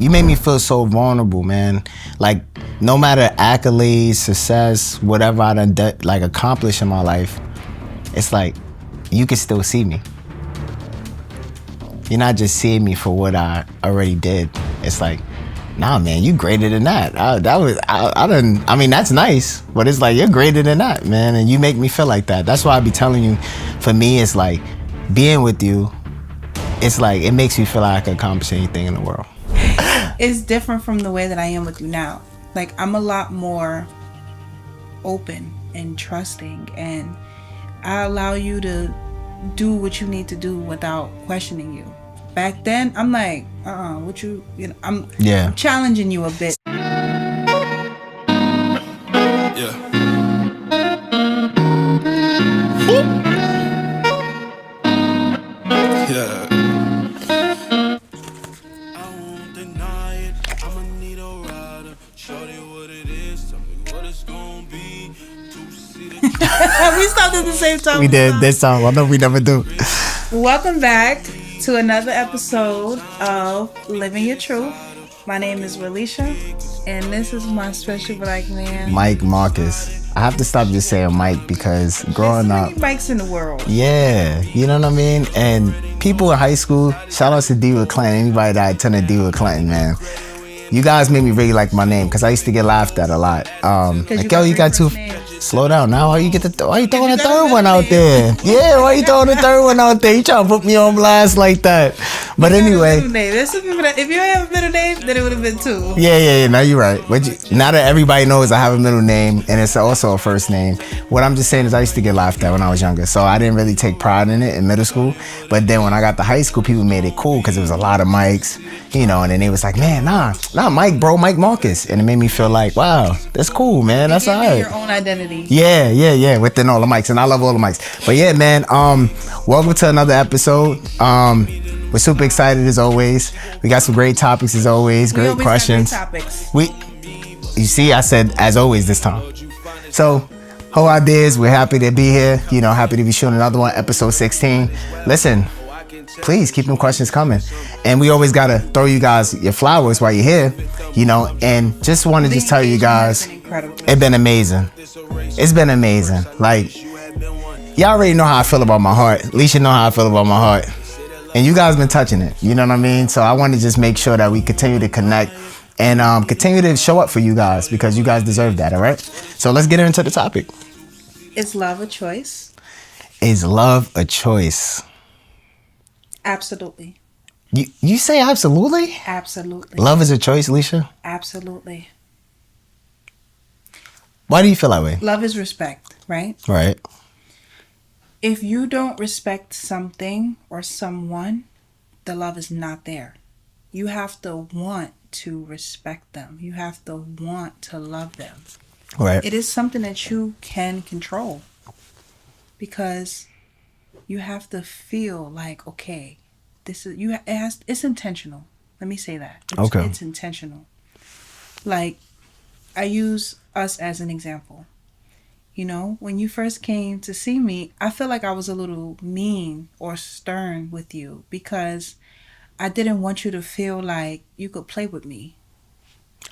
You made me feel so vulnerable, man. Like, no matter accolades, success, whatever I done accomplished in my life, it's like, you can still see me. You're not just seeing me for what I already did. It's like, nah, man, you greater than that. I mean, that's nice, but it's like, you're greater than that, man. And you make me feel like that. That's why I be telling you, for me, it's like, being with you, it's like, it makes me feel like I can accomplish anything in the world. It's different from the way that I am with you now. Like, I'm a lot more open and trusting, and I allow you to do what you need to do without questioning you. Back then, I'm like, I'm challenging you a bit. We stopped at the same time. We did this time. I know we never do. Welcome back to another episode of Living Your Truth. My name is Relisha, and this is my special black man, Mike Marcus. I have to stop just saying Mike because growing up, many Mikes in the world. Yeah, you know what I mean? And people in high school, shout out to D with Clinton, anybody that attended D with Clinton, man. You guys made me really like my name because I used to get laughed at a lot. Like, yo, you got two. Slow down now. Why you throwing a third one out there? Yeah, why you throwing a third one out there? You trying to put me on blast like that? But anyway, if you have a middle name, then it would have been two. Yeah. Now you're right. But now that everybody knows I have a middle name and it's also a first name, what I'm just saying is I used to get laughed at when I was younger, so I didn't really take pride in it in middle school. But then when I got to high school, people made it cool because it was a lot of Mikes, you know. And then they was like, man, nah, Mike, bro, Mike Marcus, and it made me feel like, wow, that's cool, man. That's all right. Your own identity. Yeah, within all the mics, and I love all the mics. But yeah, man, welcome to another episode. We're super excited as always. We got some great topics as always, great questions. You see, I said as always this time. So, whole ideas, we're happy to be here. You know, happy to be shooting another one, episode 16. Listen, please keep them questions coming. And we always gotta throw you guys your flowers while you're here, you know, and just want to tell you guys, it's been amazing. It's been amazing. Like, y'all already know how I feel about my heart. At least you know how I feel about my heart. And you guys been touching it, you know what I mean? So I want to just make sure that we continue to connect and continue to show up for you guys because you guys deserve that, all right? So let's get into the topic. Is love a choice? Is love a choice? Absolutely. You say absolutely? Absolutely. Love is a choice, Alicia? Absolutely. Why do you feel that way? Love is respect, right? Right. If you don't respect something or someone, the love is not there. You have to want to respect them. You have to want to love them. Right. It is something that you can control because you have to feel like, okay, it's intentional. Let me say that. It's intentional. Like, I use us as an example. You know, when you first came to see me, I feel like I was a little mean or stern with you because I didn't want you to feel like you could play with me.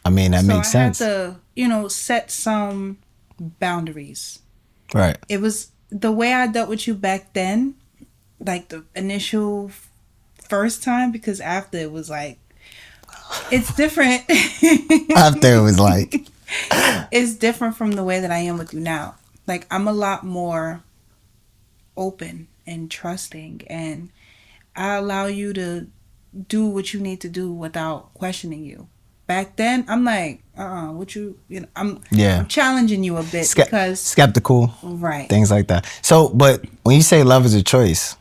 I mean, that makes sense. So I had to, set some boundaries. Right. It was the way I dealt with you back then, like the initial first time, because after it was like, it's different. After it was like... It's different from the way that I am with you now. Like, I'm a lot more open and trusting, and I allow you to do what you need to do without questioning you. Back then, I'm like, I'm challenging you a bit because skeptical, right? Things like that. So, but when you say love is a choice,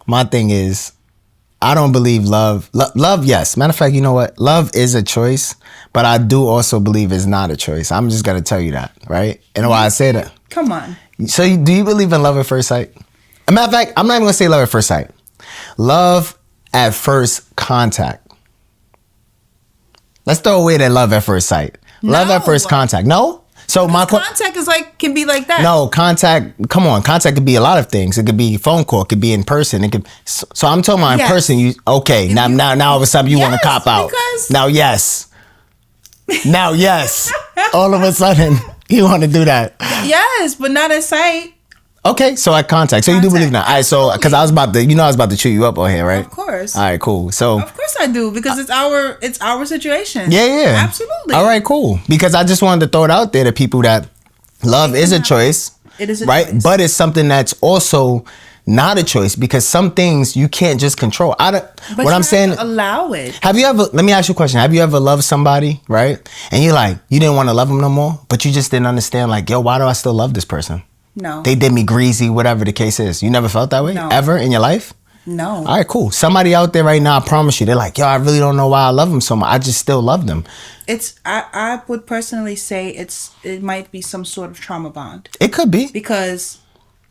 my thing is, I don't believe love, yes. Matter of fact, you know what? Love is a choice, but I do also believe it's not a choice. I'm just going to tell you that, right? And why I say that. Come on. So do you believe in love at first sight? As a matter of fact, I'm not even going to say love at first sight. Love at first contact. Let's throw away that love at first sight. Love at first contact. No? So contact is can be like that. No, contact. Come on, contact could be a lot of things. It could be phone call. It could be in person. It could. So I'm talking about in person. You okay? Now all of a sudden you want to cop out. Now yes. All of a sudden you want to do that. Yes, but not at sight. Okay, so at contact. So you do believe that. All right, so because I was about to chew you up on here, right? Of course. All right, cool. So of course I do, because it's our situation. Yeah. Absolutely. All right, cool. Because I just wanted to throw it out there to people that love is a choice. It is a right? choice. But it's something that's also not a choice, because some things you can't just control. I'm saying, allow it. Have you ever? Let me ask you a question. Have you ever loved somebody, right? And you didn't want to love them no more, but you just didn't understand, why do I still love this person? No. They did me greasy, whatever the case is. You never felt that way? No. Ever in your life? No. All right, cool. Somebody out there right now, I promise you, they're like, I really don't know why I love them so much. I just still love them. I would personally say it might be some sort of trauma bond. It could be. Because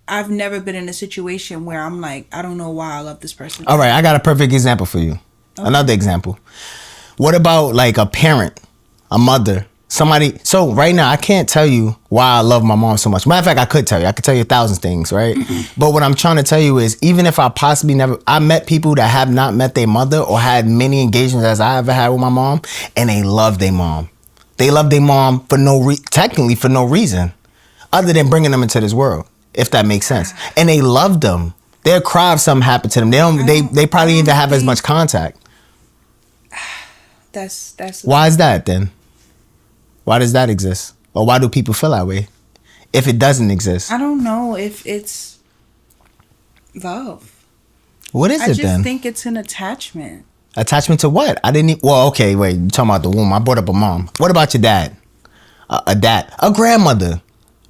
I've never been in a situation where I'm like, I don't know why I love this person. All right, I got a perfect example for you. Okay. Another example. What about a parent, a mother, somebody? So right now, I can't tell you why I love my mom so much. Matter of fact, I could tell you. I could tell you 1,000 things, right? But what I'm trying to tell you is, even if I possibly I met people that have not met their mother or had many engagements as I ever had with my mom, and they love their mom. They love their mom technically for no reason other than bringing them into this world, if that makes sense. And they love them. They'll cry if something happened to them. They probably even have as much contact. That's why is that then? Why does that exist? Or why do people feel that way if it doesn't exist? I don't know if it's love. What is it then? I just think it's an attachment. Attachment to what? Okay, wait. You're talking about the womb. I brought up a mom. What about your dad? A dad? A grandmother?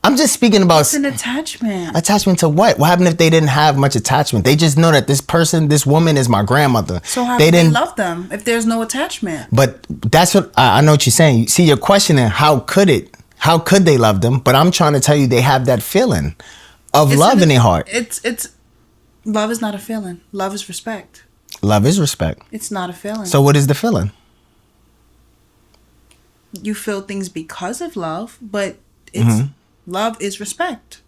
I'm just speaking about... It's an attachment. Attachment to what? What happened if they didn't have much attachment? They just know that this woman is my grandmother. So how do they love them if there's no attachment? But that's what... I know what you're saying. See, you're questioning how could they love them? But I'm trying to tell you they have that feeling of love in their heart. Love is not a feeling. Love is respect. Love is respect. It's not a feeling. So what is the feeling? You feel things because of love, but it's... Love is respect.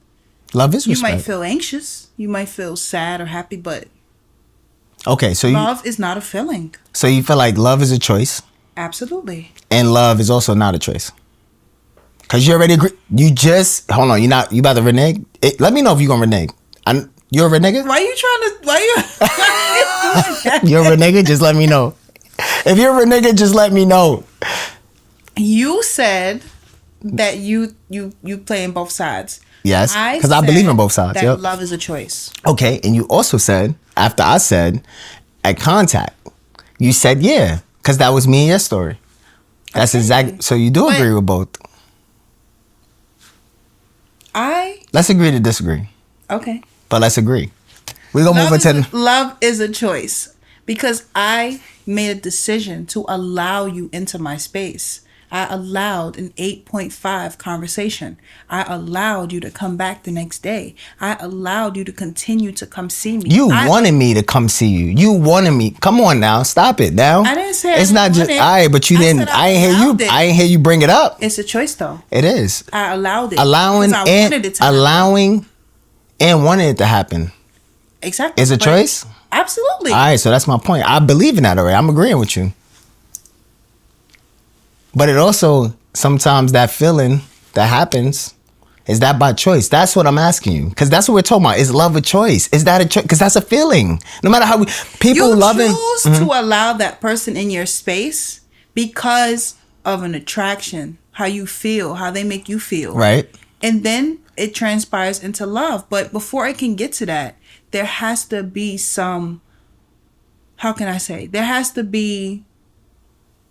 Love is respect. You might feel anxious. You might feel sad or happy, but okay, so love is not a feeling. So you feel like love is a choice? Absolutely. And love is also not a choice. Cause you already agree. You just hold on. You about to renege? Let me know if you're gonna renege. You're a renege? Why you? You're a renege? Just let me know. If you're a renege, just let me know. You said that you play in both sides. Yes, because I believe in both sides. That love is a choice. Okay, and you also said, after I said, at contact, you said yeah, because that was me and your story. That's exactly. So you do agree with both. Let's agree to disagree. Okay. But let's agree. We're gonna move into love is a choice, because I made a decision to allow you into my space. I allowed an 8.5 conversation. I allowed you to come back the next day. I allowed you to continue to come see me. You wanted me to come see you. You wanted me. Come on now, stop it now. I didn't say it's not just all right, but you didn't. I ain't hear you. I ain't hear you bring it up. It's a choice though. It is. I allowed it. Allowing and wanting it to happen. Exactly. Is a choice. Absolutely. All right, so that's my point. I believe in that already. I'm agreeing with you. But it also, sometimes that feeling that happens, is that by choice? That's what I'm asking you. Because that's what we're talking about. Is love a choice? Is that a choice? Because that's a feeling. No matter how people loving. You choose to allow that person in your space because of an attraction, how you feel, how they make you feel. Right. And then it transpires into love. But before it can get to that, there has to be some, how can I say? There has to be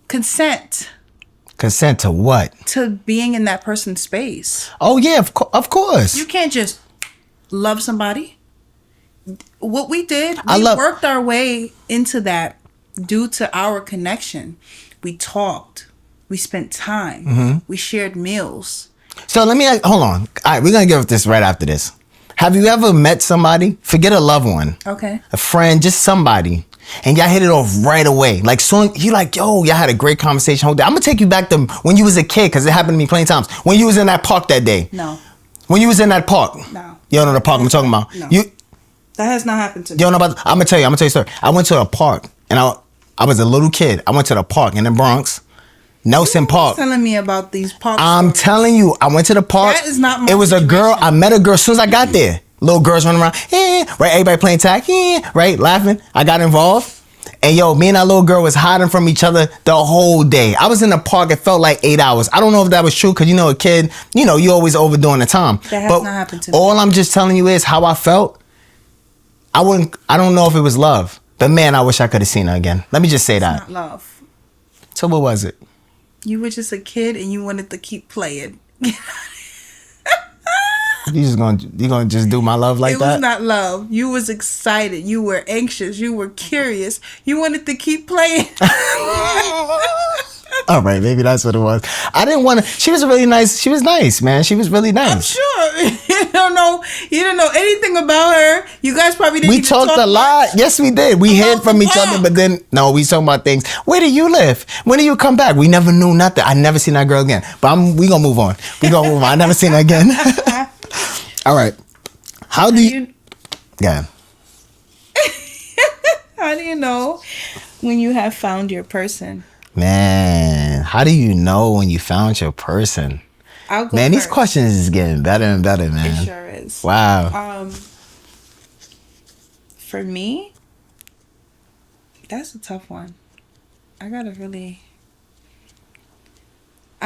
consent. Consent to what? To being in that person's space. Oh, yeah, of course. You can't just love somebody. What we did, we worked our way into that due to our connection. We talked. We spent time. Mm-hmm. We shared meals. So let me, hold on. All right, we're going to give this right after this. Have you ever met somebody, forget a loved one, okay, a friend, just somebody, and y'all hit it off right away. Like, soon, you like, yo, y'all had a great conversation whole day. I'm gonna take you back to when you was a kid, because it happened to me plenty of times. When you was in that park that day. No. When you was in that park. No. You don't know the park I'm talking about? No. You. That has not happened to me. You don't know about, I'm gonna tell you a story. I went to a park, and I was a little kid. I went to the park in the Bronx. Nelson Park. Telling me about these parks. I'm telling you, I went to the park. That is not my It was situation. a girl. I met a girl as soon as I got there. Little girls running around, right? Everybody playing tag, right? Laughing. I got involved. And yo, me and that little girl was hiding from each other the whole day. I was in the park. It felt like 8 hours. I don't know if that was true, because a kid, you always overdoing the time. That has not happened to me. All I'm just telling you is how I felt. I don't know if it was love, but man, I wish I could have seen her again. Let me just say that. It's not love. So what was it? You were just a kid and you wanted to keep playing. You gonna just do my love like that? It was not love. You was excited. You were anxious. You were curious. You wanted to keep playing. All right, maybe that's what it was. I didn't want to. She was nice, man. She was really nice. I'm sure. You don't know anything about her. You guys probably didn't. We talked a lot. Much. Yes, we did. We hid from each other, but then no, we talking about things. Where do you live? When do you come back? We never knew nothing. I never seen that girl again. But we gonna move on. I never seen her again. All right. How do you? Yeah. How do you know when you have found your person? Man, how do you know when you found your person? I'll go man, first. These questions is getting better and better, man. It sure is. Wow. For me, that's a tough one. I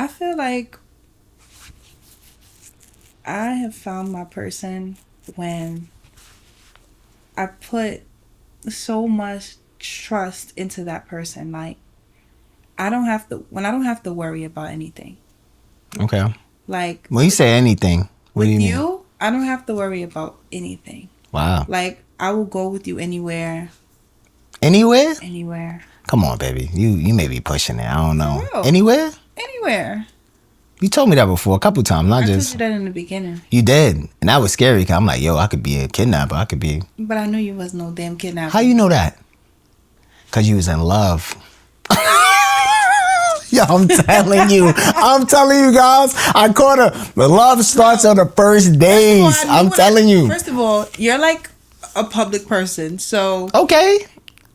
feel like I have found my person when I put so much trust into that person. Like, I don't have to worry about anything. Okay. Like, when you say anything, what do you mean? I don't have to worry about anything. Wow. Like, I will go with you anywhere. Anywhere? Anywhere. Come on, baby. You may be pushing it. I don't know. Real. Anywhere? Anywhere. You told me that before a couple times. I told you that in the beginning. You did. And that was scary, because I'm like, yo, I could be a kidnapper. But I knew you was no damn kidnapper. How you know that? Because you was in love. Yo, I'm telling you guys. I caught her. The love starts on the first days. I'm telling you. First of all, you're like a public person, so okay.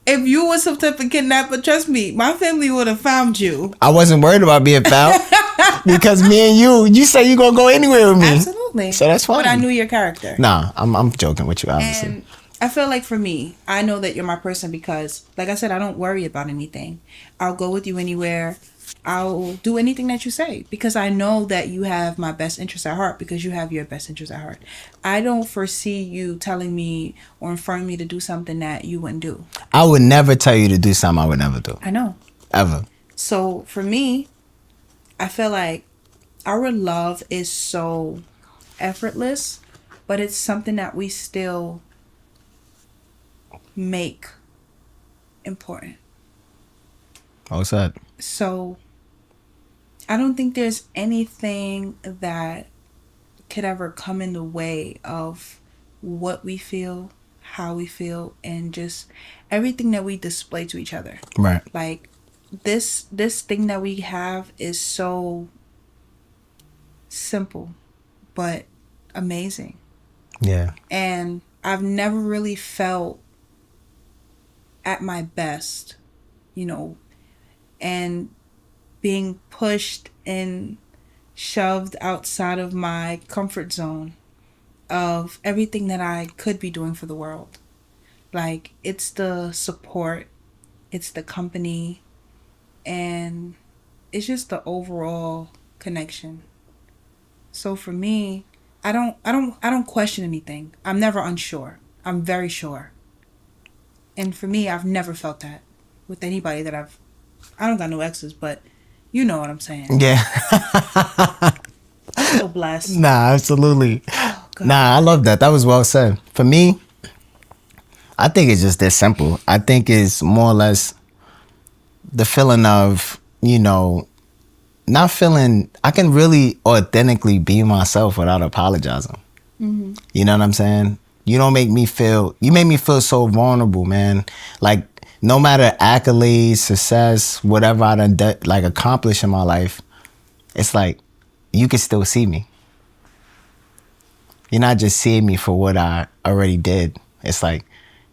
If you was some type of kidnapper, trust me, my family would have found you. I wasn't worried about being found because me and you say you gonna go anywhere with me. Absolutely. So that's fine. But I knew your character. Nah, I'm joking with you, obviously. And I feel like for me, I know that you're my person because, like I said, I don't worry about anything. I'll go with you anywhere. I'll do anything that you say because I know that you have my best interest at heart because you have your best interest at heart. I don't foresee you telling me or informing me to do something that you wouldn't do. I would never tell you to do something I would never do. I know. Ever. So for me, I feel like our love is so effortless, but it's something that we still make important. What's that? So I don't think there's anything that could ever come in the way of what we feel, how we feel, and just everything that we display to each other. Right. Like this thing that we have is so simple but amazing. Yeah. And I've never really felt at my best, and being pushed and shoved outside of my comfort zone of everything that I could be doing for the world. Like, it's the support, it's the company, and it's just the overall connection. So for me, I don't question anything. I'm never unsure. I'm very sure. And for me, I've never felt that with anybody that I don't got no exes, but you know what I'm saying. Yeah. I'm so blessed. Nah, absolutely. Oh, nah, I love that. That was well said. For me, I think it's just this simple. I think it's more or less the feeling of, not feeling, I can really authentically be myself without apologizing. Mm-hmm. You know what I'm saying? You make me feel so vulnerable, man. Like, no matter accolades, success, whatever I done like accomplished in my life, it's like you can still see me. You're not just seeing me for what I already did. It's like,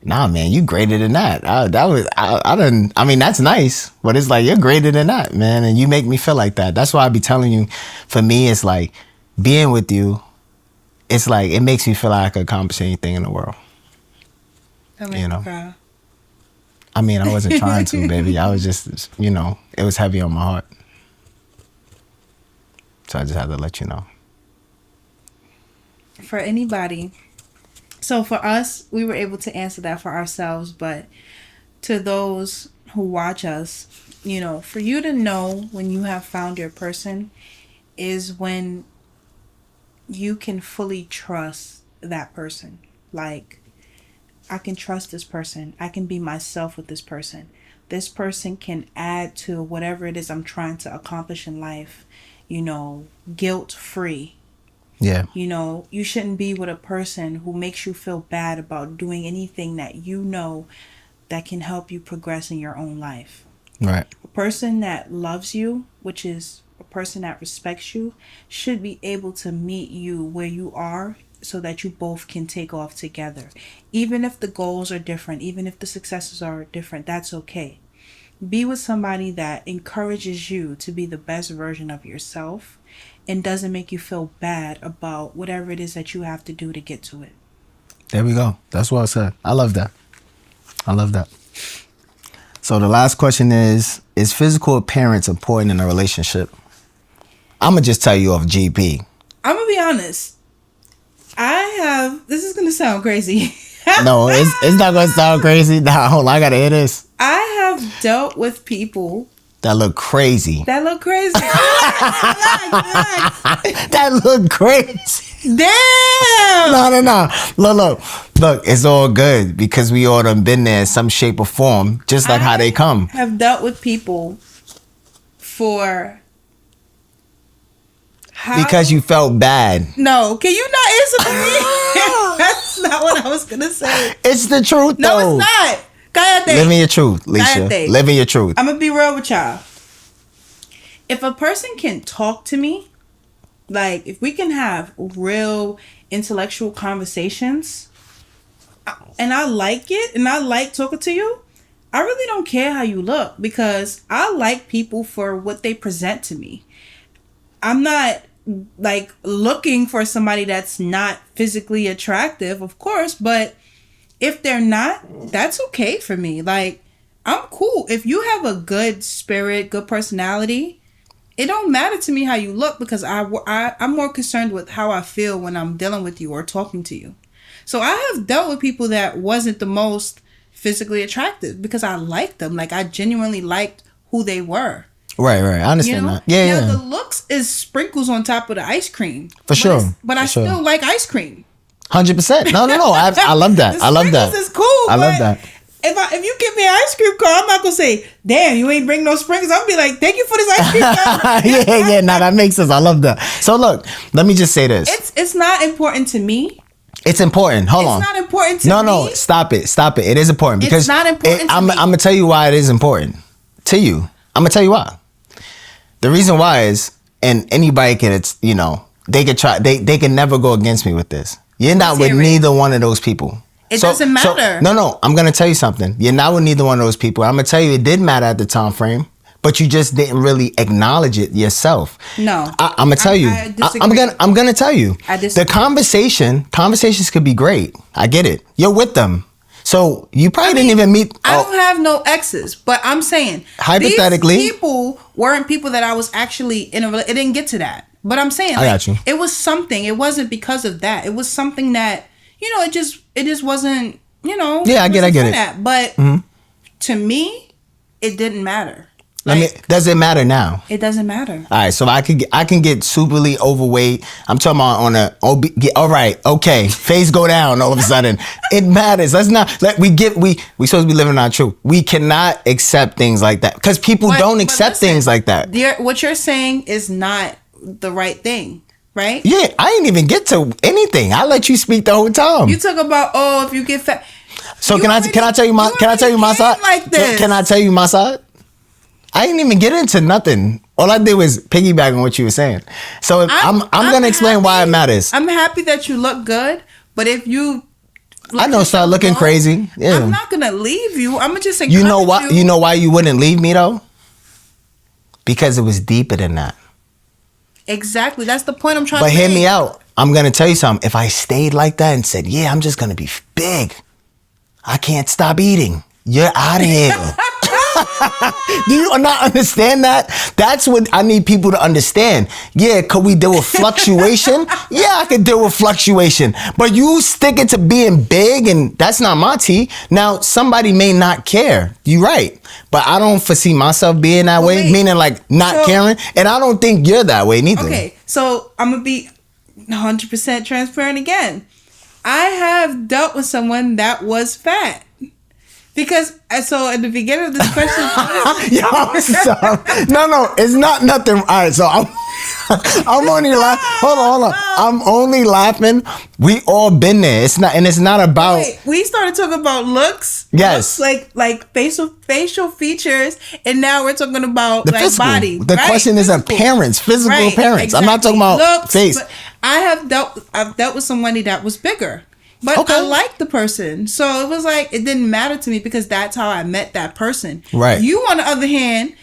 nah, man, you greater than that. I mean, that's nice, but it's like, you're greater than that, man. And you make me feel like that. That's why I be telling you, for me, it's like being with you, it's like, it makes me feel like I could accomplish anything in the world. That makes me cry. I mean, I wasn't trying to, baby. I was just, it was heavy on my heart. So I just had to let you know. For anybody, so for us, we were able to answer that for ourselves, but to those who watch us, for you to know when you have found your person is when you can fully trust that person. Like, I can trust this person. I can be myself with this person. This person can add to whatever it is I'm trying to accomplish in life, guilt-free. Yeah. You shouldn't be with a person who makes you feel bad about doing anything that that can help you progress in your own life. Right. A person that loves you, which is a person that respects you, should be able to meet you where you are so that you both can take off together. Even if the goals are different, even if the successes are different, that's okay. Be with somebody that encourages you to be the best version of yourself and doesn't make you feel bad about whatever it is that you have to do to get to it. There we go. That's what I said. I love that. So the last question is physical appearance important in a relationship? I'm going to just tell you off GP. I'm going to be honest. This is going to sound crazy. No, it's not going to sound crazy. Nah, hold on. I got to hear this. I have dealt with people that look crazy. Relax. That look crazy. Damn. No. Look, it's all good because we all done been there in some shape or form, just like how they come. I have dealt with people because you felt bad. No, can you not answer me? That's not what I was going to say. It's the truth, no, though. No, it's not. Cállate. Live in your truth, Leisha. Live in your truth. I'm going to be real with y'all. If a person can talk to me, like if we can have real intellectual conversations, and I like it, and I like talking to you, I really don't care how you look because I like people for what they present to me. I'm not like looking for somebody that's not physically attractive, of course, but if they're not, that's okay for me. Like, I'm cool. If you have a good spirit, good personality, it don't matter to me how you look because I'm more concerned with how I feel when I'm dealing with you or talking to you. So I have dealt with people that wasn't the most physically attractive because I liked them. Like, I genuinely liked who they were. Right. I understand that. Yeah. The looks is sprinkles on top of the ice cream. For sure. But I still like ice cream. 100%. No. I love that. I love that. This is cool. I love that. If you give me an ice cream car, I'm not gonna say, "Damn, you ain't bring no sprinkles." I'll be like, "Thank you for this ice cream car." yeah. Nah, that makes sense. I love that. So look, let me just say this. It's not important to me. It's important. Hold on. It's not important to me. No. Stop it. It is important because it's not important. I'm gonna tell you why it is important to you. I'm gonna tell you why. The reason why is, and anybody can, they could try. They can never go against me with this. You're not with neither one of those people. It doesn't matter. No. I'm going to tell you something. You're not with neither one of those people. I'm going to tell you it did matter at the time frame, but you just didn't really acknowledge it yourself. No. I'm going to tell you. I'm going to tell you. I disagree. The conversations could be great. I get it. You're with them. So you probably didn't even meet. I don't have no exes, but I'm saying hypothetically, these people weren't people that I was actually in a relationship. It didn't get to that. But I'm saying, I got you. It was something. It wasn't because of that. It was something that, it just wasn't, Yeah, I get it. That. But to me, it didn't matter. Does it matter now? It doesn't matter. All right, so I can get superly overweight. I'm talking about on a all right, okay, face go down all of a sudden. It matters. Let's not we supposed to be living our truth. We cannot accept things like that because people don't accept things like that. What you're saying is not the right thing, right? Yeah, I didn't even get to anything. I let you speak the whole time. You talk about if you get fat. So can I tell you my side? Like this. Can I tell you my side? I didn't even get into nothing. All I did was piggyback on what you were saying. So I'm gonna explain why it matters. I'm happy that you look good, but if you start looking crazy. Yeah. I'm not gonna leave you. I'm gonna just say you know why you wouldn't leave me though? Because it was deeper than that. Exactly. That's the point I'm trying to make. But hear me out. I'm going to tell you something. If I stayed like that and said, yeah, I'm just going to be big, I can't stop eating. You're out of here. Do you not understand that? That's what I need people to understand. Yeah, could we deal with fluctuation? Yeah, I could deal with fluctuation. But you stick it to being big, and that's not my tea. Now, somebody may not care. You're right. But I don't foresee myself being that way, meaning like not caring. And I don't think you're that way neither. Okay, so I'm going to be 100% transparent again. I have dealt with someone that was fat. Because, so at the beginning of this question... No, it's not nothing. All right, so I'm only laughing. Hold on. I'm only laughing. We all been there. It's not about... Wait, we started talking about looks. Yes. Like facial features, and now we're talking about the like physical. body. The question is appearance, physical appearance. Exactly. I'm not talking about looks, face. I've dealt with somebody that was bigger. But I liked the person. So it was like, it didn't matter to me because that's how I met that person. Right. You, on the other hand,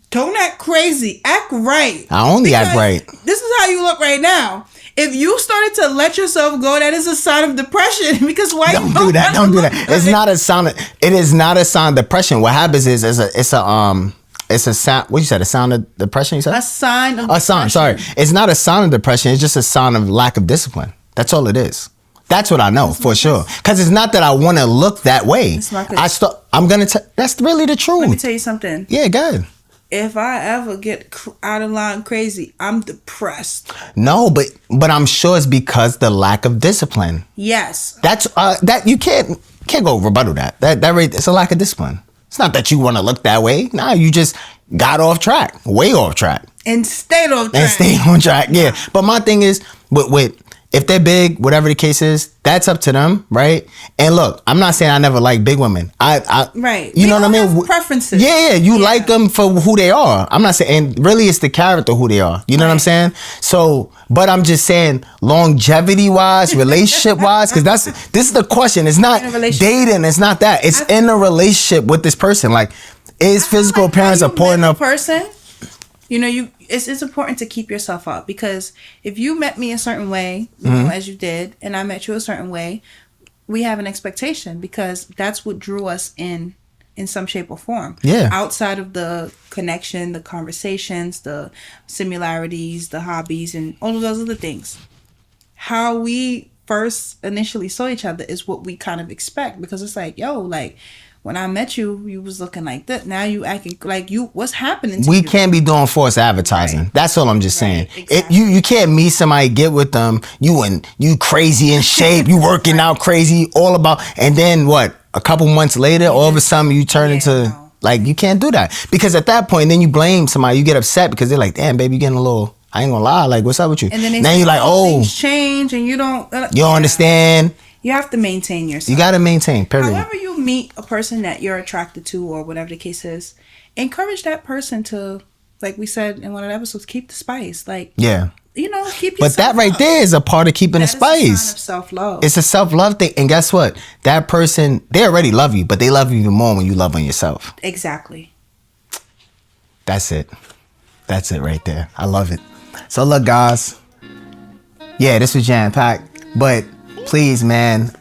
don't act crazy. Act right. I only act right. This is how you look right now. If you started to let yourself go, that is a sign of depression. Because why don't do that? Don't do that. It's not a sign. It is not a sign of depression. What happens is it's a sound. What you said? A sign of depression? You said a sign of depression. Sorry, it's not a sign of depression. It's just a sign of lack of discipline. That's all it is. That's what I know for sure. Because it's not that I want to look that way. It's not good. That's really the truth. Let me tell you something. Yeah, good. If I ever get out of line crazy, I'm depressed. No, but I'm sure it's because the lack of discipline. Yes. That's that you can't go rebuttal that. It's a lack of discipline. It's not that you want to look that way. Nah, you just got off track, way off track, and stayed on track. Yeah. But my thing is with if they're big, whatever the case is, that's up to them, right? And look, I'm not saying I never like big women. Right. You know what I mean? Preferences. Yeah, you like them for who they are. I'm not saying, and really it's the character who they are. You know what I'm saying? So, but I'm just saying longevity wise, relationship wise, because this is the question. It's not dating. It's not that. It's in a relationship with this person. Like, is physical appearance important enough? Person, you know, it's important to keep yourself up, because if you met me a certain way, you know, as you did, and I met you a certain way, we have an expectation, because that's what drew us in some shape or form. Yeah. Outside of the connection, the conversations, the similarities, the hobbies, and all of those other things. How we first initially saw each other is what we kind of expect, because it's like, yo, like, when I met you, you was looking like that. Now you acting like you. What's happening to you? We can't be doing false advertising. Right. That's all I'm just saying. Exactly. You can't meet somebody, get with them. You crazy in shape. You working out crazy, all about. And then what? A couple months later, all of a sudden you turn into like, you can't do that, because at that point, then you blame somebody. You get upset because they're like, damn, baby, you getting a little. I ain't gonna lie. Like, what's up with you? And then now you're like, things change, and you don't. You don't understand. You have to maintain yourself. You got to maintain, period. However you meet a person that you're attracted to, or whatever the case is, encourage that person to, like we said in one of the episodes, keep the spice. Like, yeah. You know, keep yourself But that right there is a part of keeping the spice. It's a sign of self-love. It's a self-love thing. And guess what? That person, they already love you, but they love you even more when you love on yourself. Exactly. That's it. That's it right there. I love it. So look, guys. Yeah, this was jam-packed. But please, man,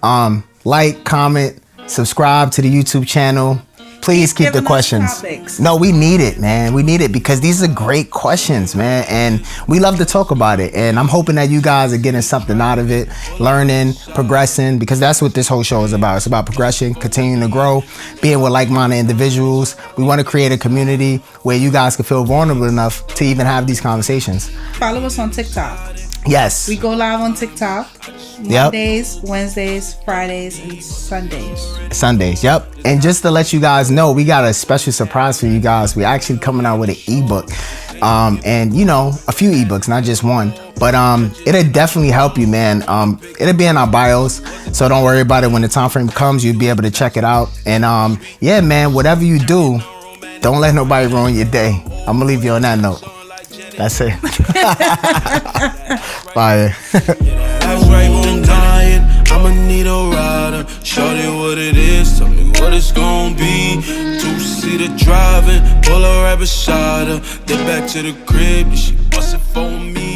like, comment, subscribe to the YouTube channel. Please keep the questions. No, we need it, man. We need it, because these are great questions, man. And we love to talk about it. And I'm hoping that you guys are getting something out of it, learning, progressing, because that's what this whole show is about. It's about progression, continuing to grow, being with like-minded individuals. We want to create a community where you guys can feel vulnerable enough to even have these conversations. Follow us on TikTok. Yes. We go live on TikTok. Mondays, Wednesdays, Fridays, and Sundays. Yep. And just to let you guys know, we got a special surprise for you guys. We're actually coming out with an ebook. and you know, a few ebooks, not just one. But it'll definitely help you, man. It'll be in our bios, so don't worry about it. When the time frame comes, you'll be able to check it out. And yeah, man, whatever you do, don't let nobody ruin your day. I'm gonna leave you on that note. That's it. Fire. That's right, I'm dying. I'ma need a rider. Show me what it is. Tell me what it's gonna be. Two-seater driving. Pull her right beside her. Get back to the crib. Yeah, she bustin' for me.